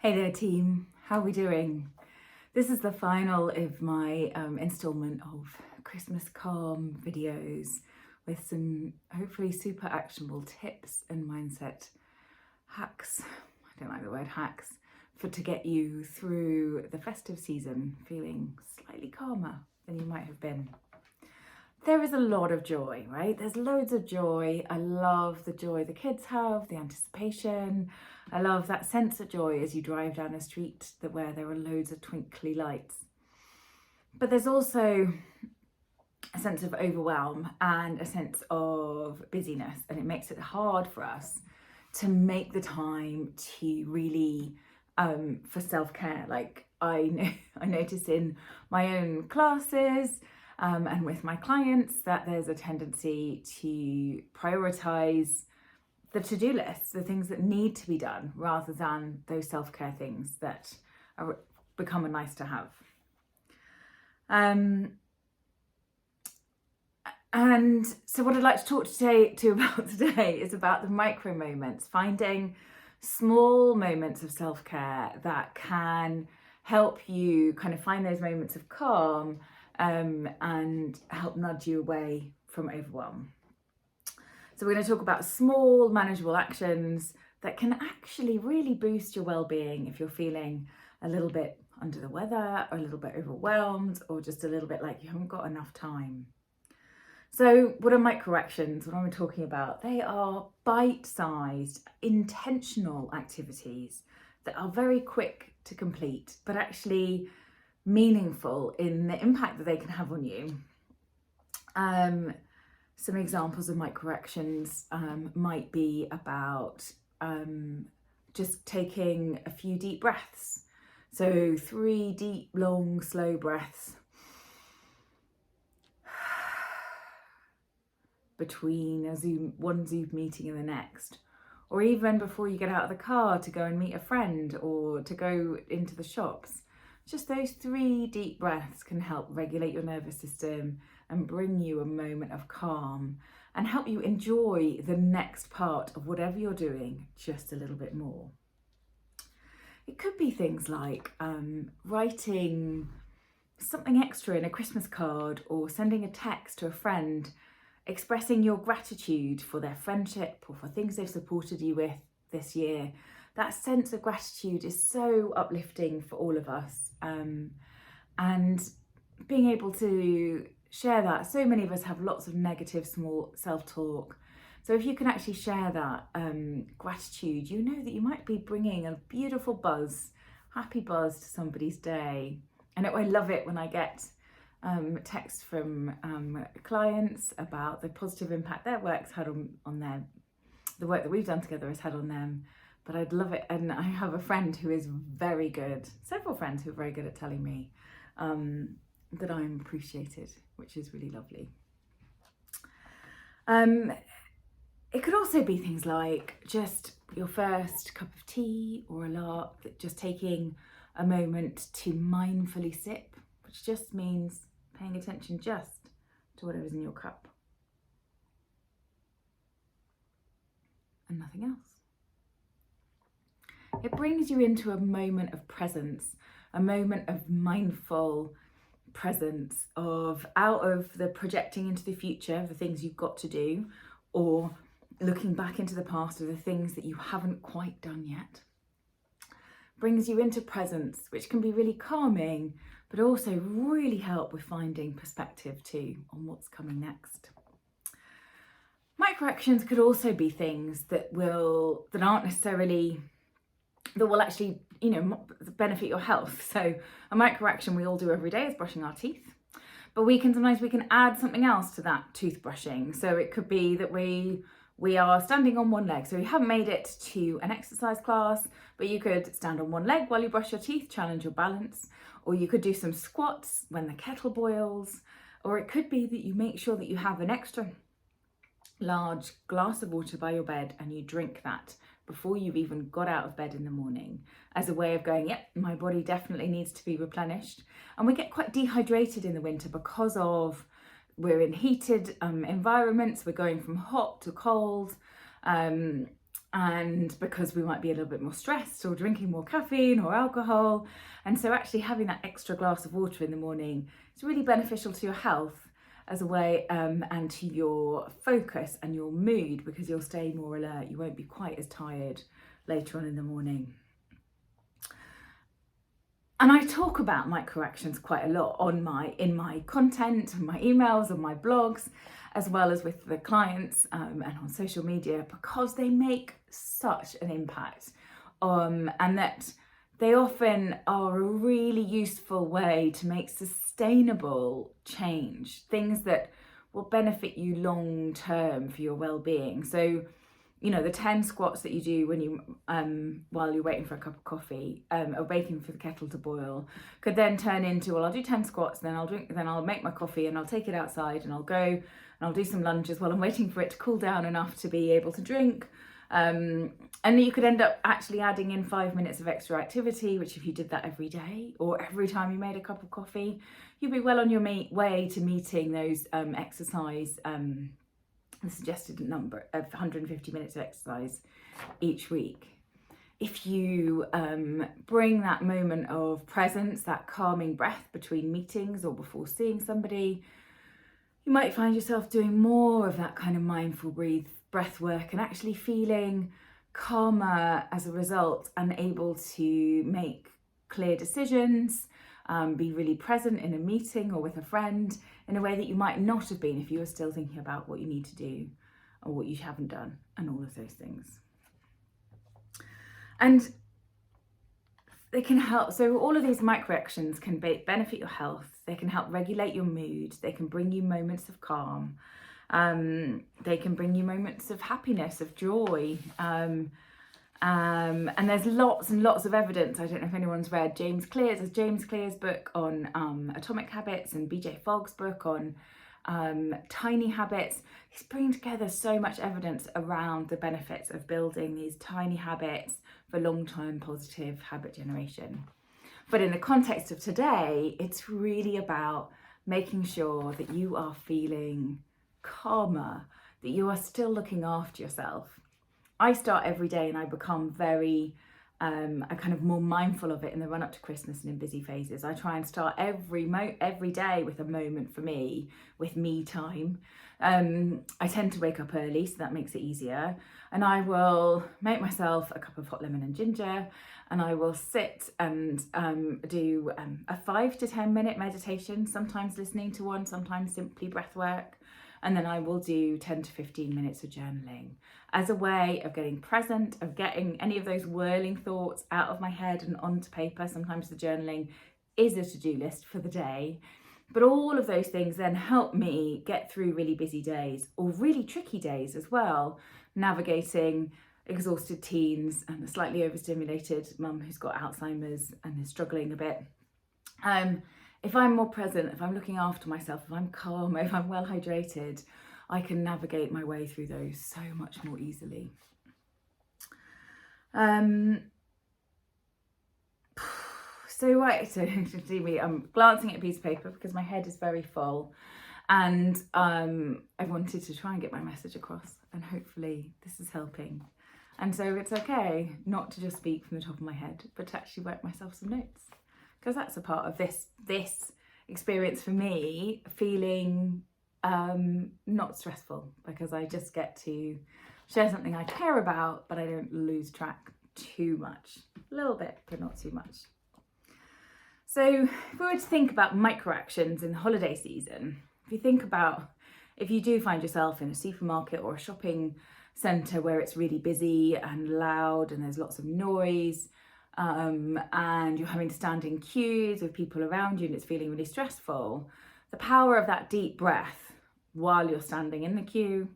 Hey there team, how are we doing? This is the final of my installment of Christmas calm videos with some hopefully super actionable tips and mindset hacks, I don't like the word hacks, to get you through the festive season feeling slightly calmer than you might have been. There is a lot of joy, right? There's loads of joy. I love the joy the kids have, the anticipation. I love that sense of joy as you drive down a street where there are loads of twinkly lights. But there's also a sense of overwhelm and a sense of busyness, and it makes it hard for us to make the time to really for self-care. Like I notice in my own classes and with my clients that there's a tendency to prioritize the to-do lists, the things that need to be done, rather than those self-care things that become a nice to have. And so what I'd like to talk about today is about the micro moments, finding small moments of self-care that can help you kind of find those moments of calm and help nudge you away from overwhelm. So we're going to talk about small, manageable actions that can actually really boost your well-being if you're feeling a little bit under the weather, or a little bit overwhelmed, or just a little bit like you haven't got enough time. So what are micro actions? What am I talking about? They are bite-sized, intentional activities that are very quick to complete, but actually meaningful in the impact that they can have on you. Some examples of micro actions might be about just taking a few deep breaths. So 3 deep, long, slow breaths between one Zoom meeting and the next, or even before you get out of the car to go and meet a friend or to go into the shops. Just those 3 deep breaths can help regulate your nervous system and bring you a moment of calm and help you enjoy the next part of whatever you're doing just a little bit more. It could be things like writing something extra in a Christmas card, or sending a text to a friend expressing your gratitude for their friendship or for things they've supported you with this year. That sense of gratitude is so uplifting for all of us. And being able to share that, so many of us have lots of negative small self-talk. So if you can actually share that gratitude, you know that you might be bringing a beautiful buzz, happy buzz to somebody's day. And I love it when I get texts from clients about the positive impact their work's had on them, the work that we've done together has had on them. But I'd love it, and I have a friend who is very good, several friends who are very good at telling me that I'm appreciated, which is really lovely. It could also be things like just your first cup of tea or a lark, just taking a moment to mindfully sip, which just means paying attention just to whatever's in your cup and nothing else. It brings you into a moment of presence, a moment of mindful presence, out of the projecting into the future of the things you've got to do, or looking back into the past of the things that you haven't quite done yet. Brings you into presence, which can be really calming, but also really help with finding perspective too on what's coming next. Micro actions could also be things that will actually, benefit your health. So a micro action we all do every day is brushing our teeth, but sometimes we can add something else to that toothbrushing. So it could be that we are standing on one leg. So you haven't made it to an exercise class, but you could stand on one leg while you brush your teeth, challenge your balance, or you could do some squats when the kettle boils, or it could be that you make sure that you have an extra large glass of water by your bed and you drink that before you've even got out of bed in the morning, as a way of going, yep, my body definitely needs to be replenished. And we get quite dehydrated in the winter because we're in heated environments, we're going from hot to cold, and because we might be a little bit more stressed or drinking more caffeine or alcohol. And so actually having that extra glass of water in the morning is really beneficial to your health as a way, and to your focus and your mood, because you'll stay more alert. You won't be quite as tired later on in the morning. And I talk about microactions quite a lot in my content, on my emails, on my blogs, as well as with the clients, and on social media, because they make such an impact, and that they often are a really useful way to make sustainable change, things that will benefit you long term for your well-being. So, you know, the 10 squats that you do when you while you're waiting for a cup of coffee, or waiting for the kettle to boil, could then turn into, well, I'll do 10 squats, then I'll make my coffee and I'll take it outside and I'll go and I'll do some lunges while I'm waiting for it to cool down enough to be able to drink. And you could end up actually adding in 5 minutes of extra activity, which if you did that every day or every time you made a cup of coffee, you'd be well on your way to meeting those exercise, the suggested number of 150 minutes of exercise each week. If you bring that moment of presence, that calming breath between meetings or before seeing somebody, you might find yourself doing more of that kind of mindful breath work and actually feeling calmer as a result, and able to make clear decisions, be really present in a meeting or with a friend in a way that you might not have been if you were still thinking about what you need to do or what you haven't done, and all of those things. And they can help. So all of these microactions can benefit your health. They can help regulate your mood. They can bring you moments of calm. They can bring you moments of happiness, of joy. And there's lots and lots of evidence. I don't know if anyone's read James Clear's book on atomic habits, and BJ Fogg's book on tiny habits. He's bringing together so much evidence around the benefits of building these tiny habits for long-term positive habit generation. But in the context of today, it's really about making sure that you are feeling calmer, that you are still looking after yourself. I start every day and I become very I kind of more mindful of it in the run up to Christmas and in busy phases. I try and start every day with a moment for me, with me time. I tend to wake up early, so that makes it easier. And I will make myself a cup of hot lemon and ginger, and I will sit and do a 5 to 10 minute meditation, sometimes listening to one, sometimes simply breath work. And then I will do 10 to 15 minutes of journaling as a way of getting present, of getting any of those whirling thoughts out of my head and onto paper. Sometimes the journaling is a to-do list for the day. But all of those things then help me get through really busy days, or really tricky days as well, navigating exhausted teens and a slightly overstimulated mum who's got Alzheimer's and is struggling a bit. If I'm more present, if I'm looking after myself, if I'm calm, if I'm well hydrated, I can navigate my way through those so much more easily. So I'm glancing at a piece of paper because my head is very full, and I wanted to try and get my message across, and hopefully this is helping. And so it's okay not to just speak from the top of my head, but to actually write myself some notes, because that's a part of this experience for me, feeling not stressful, because I just get to share something I care about, but I don't lose track too much. A little bit, but not too much. So if we were to think about microactions in the holiday season, if you do find yourself in a supermarket or a shopping centre where it's really busy and loud and there's lots of noise, and you're having to stand in queues with people around you and it's feeling really stressful, the power of that deep breath while you're standing in the queue,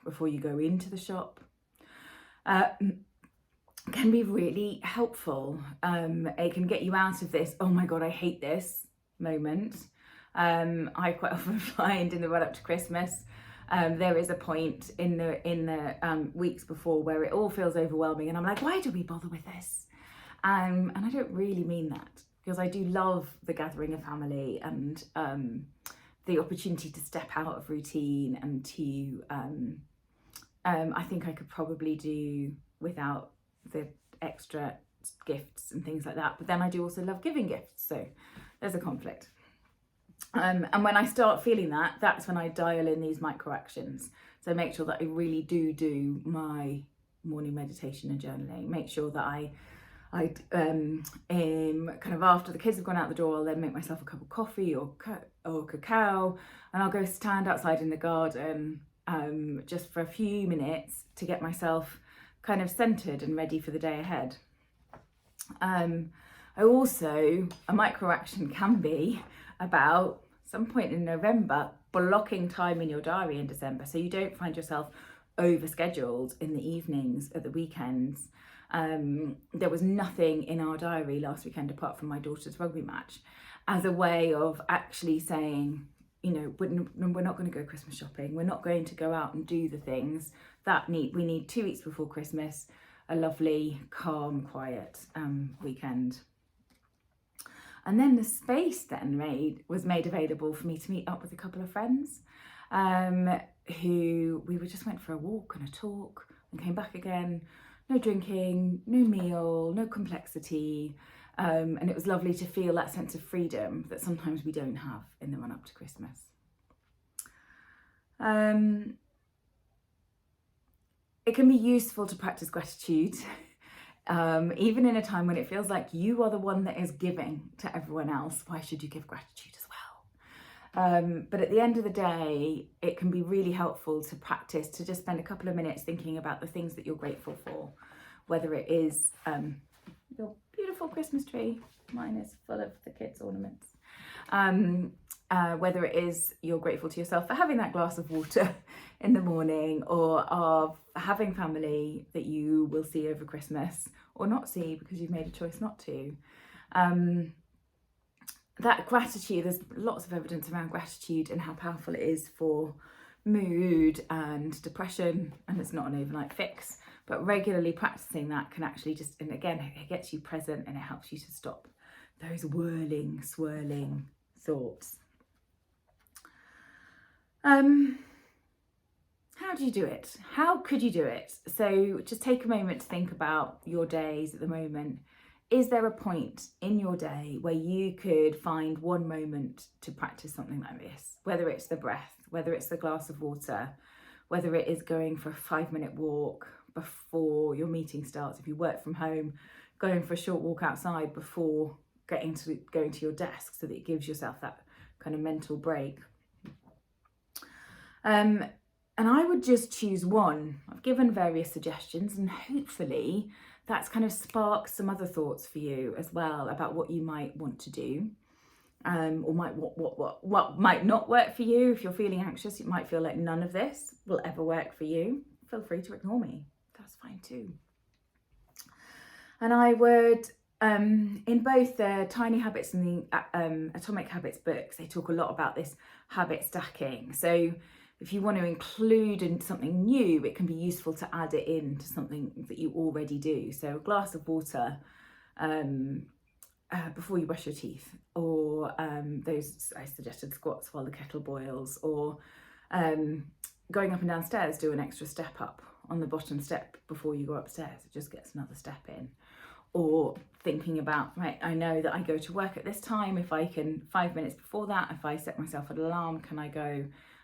before you go into the shop, can be really helpful. It can get you out of this, oh my God, I hate this moment. I quite often find in the run up to Christmas, there is a point in the weeks before where it all feels overwhelming, and I'm like, why do we bother with this? And I don't really mean that, because I do love the gathering of family and the opportunity to step out of routine and to I think I could probably do without the extra gifts and things like that. But then I do also love giving gifts, so there's a conflict. And when I start feeling that, that's when I dial in these micro actions. So make sure that I really do my morning meditation and journaling. Make sure that I kind of after the kids have gone out the door, I'll then make myself a cup of coffee or cacao, and I'll go stand outside in the garden just for a few minutes to get myself kind of centered and ready for the day ahead. I also, a micro action can be about some point in November blocking time in your diary in December, so you don't find yourself overscheduled in the evenings at the weekends. There was nothing in our diary last weekend apart from my daughter's rugby match, as a way of actually saying, you know, we're not going to go Christmas shopping, we're not going to go out and do the things that we need 2 weeks before Christmas, a lovely, calm, quiet weekend. And then the space then was made available for me to meet up with a couple of friends who we just went for a walk and a talk and came back again. No drinking, no meal, no complexity. And it was lovely to feel that sense of freedom that sometimes we don't have in the run up to Christmas. It can be useful to practice gratitude. Even in a time when it feels like you are the one that is giving to everyone else. Why should you give gratitude as well? But at the end of the day, it can be really helpful to practice to just spend a couple of minutes thinking about the things that you're grateful for, whether it is your beautiful Christmas tree, mine is full of the kids' ornaments, whether it is you're grateful to yourself for having that glass of water in the morning, or of having family that you will see over Christmas or not see because you've made a choice not to. That gratitude, there's lots of evidence around gratitude and how powerful it is for mood and depression, and it's not an overnight fix, but regularly practicing that can actually just, and again, it gets you present and it helps you to stop those whirling, swirling thoughts. How do you do it? How could you do it? So just take a moment to think about your days at the moment. Is there a point in your day where you could find one moment to practice something like this? Whether it's the breath, whether it's the glass of water, whether it is going for a 5-minute walk before your meeting starts. If you work from home, going for a short walk outside before going to your desk, so that it gives yourself that kind of mental break. And I would just choose one. I've given various suggestions, and hopefully that's kind of sparked some other thoughts for you as well about what you might want to do, or what might not work for you. If you're feeling anxious, it might feel like none of this will ever work for you. Feel free to ignore me. That's fine too. And I would, in both the Tiny Habits and the Atomic Habits books, they talk a lot about this habit stacking. So if you want to include in something new, it can be useful to add it in to something that you already do. So a glass of water before you brush your teeth, or those I suggested squats while the kettle boils, or going up and downstairs, do an extra step up on the bottom step before you go upstairs. It just gets another step in. Or thinking about, right, I know that I go to work at this time. If I can, 5 minutes before that, if I set myself an alarm, can I go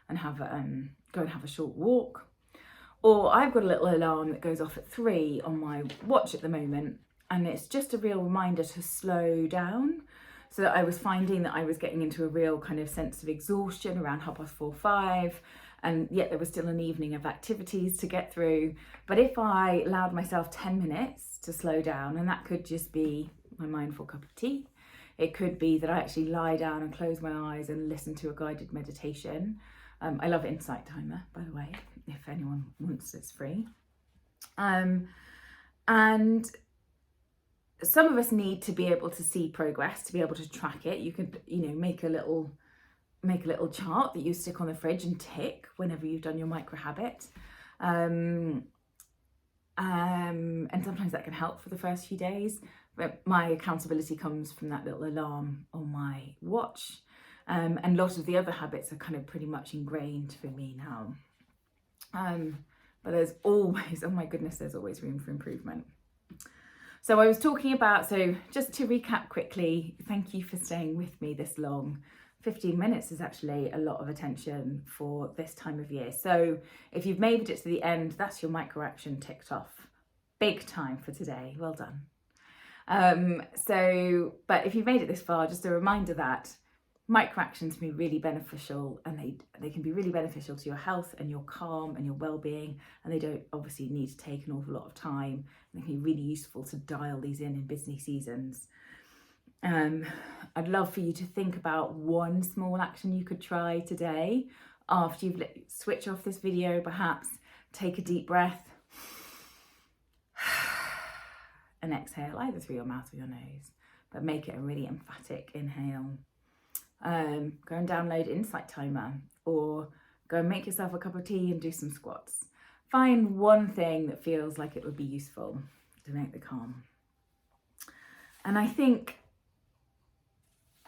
and have a short walk? Or I've got a little alarm that goes off at 3 on my watch at the moment, and it's just a real reminder to slow down. So that I was finding that I was getting into a real kind of sense of exhaustion around 4:30, 5, and yet there was still an evening of activities to get through. But if I allowed myself 10 minutes to slow down, and that could just be my mindful cup of tea, it could be that I actually lie down and close my eyes and listen to a guided meditation. I love Insight Timer, by the way, if anyone wants, it's free. And some of us need to be able to see progress, to be able to track it. You could, make a little chart that you stick on the fridge and tick whenever you've done your micro habit. And sometimes that can help for the first few days. But my accountability comes from that little alarm on my watch. And a lot of the other habits are kind of pretty much ingrained for me now. but there's always, oh my goodness, there's always room for improvement. So I was talking about, so just to recap quickly, thank you for staying with me this long. 15 minutes is actually a lot of attention for this time of year. So if you've made it to the end, that's your micro action ticked off. Big time for today, well done. But if you've made it this far, just a reminder that micro actions can be really beneficial, and they can be really beneficial to your health and your calm and your well-being, and they don't obviously need to take an awful lot of time. They can be really useful to dial these in busy seasons. I'd love for you to think about one small action you could try today after you've switched off this video. Perhaps take a deep breath and exhale either through your mouth or your nose, but make it a really emphatic inhale. Go and download Insight Timer, or go and make yourself a cup of tea and do some squats. Find one thing that feels like it would be useful to make the calm. And I think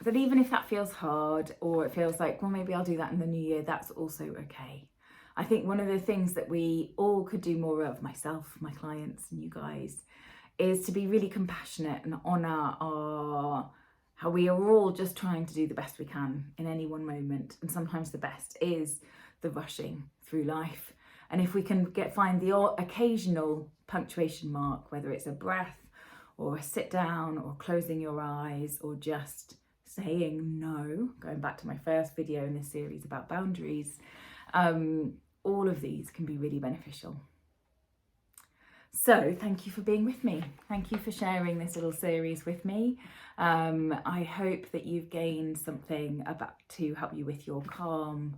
that even if that feels hard, or it feels like, well, maybe I'll do that in the new year, that's also okay. I think one of the things that we all could do more of, myself, my clients, and you guys, is to be really compassionate and honour how we are all just trying to do the best we can in any one moment. And sometimes the best is the rushing through life. And if we can find the occasional punctuation mark, whether it's a breath or a sit down or closing your eyes or just saying no, going back to my first video in this series about boundaries, all of these can be really beneficial. So thank you for being with me. Thank you for sharing this little series with me. I hope that you've gained something to help you with your calm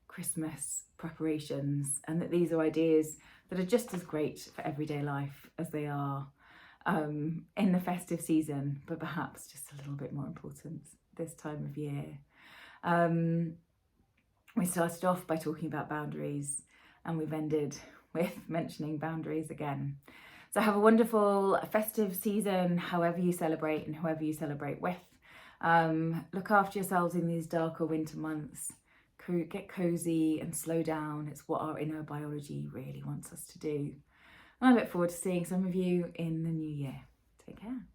Christmas preparations, and that these are ideas that are just as great for everyday life as they are in the festive season, but perhaps just a little bit more important this time of year. We started off by talking about boundaries, and we've ended with mentioning boundaries again. So have a wonderful festive season, however you celebrate and whoever you celebrate with. Look after yourselves in these darker winter months. Get cozy and slow down. It's what our inner biology really wants us to do. And I look forward to seeing some of you in the new year. Take care.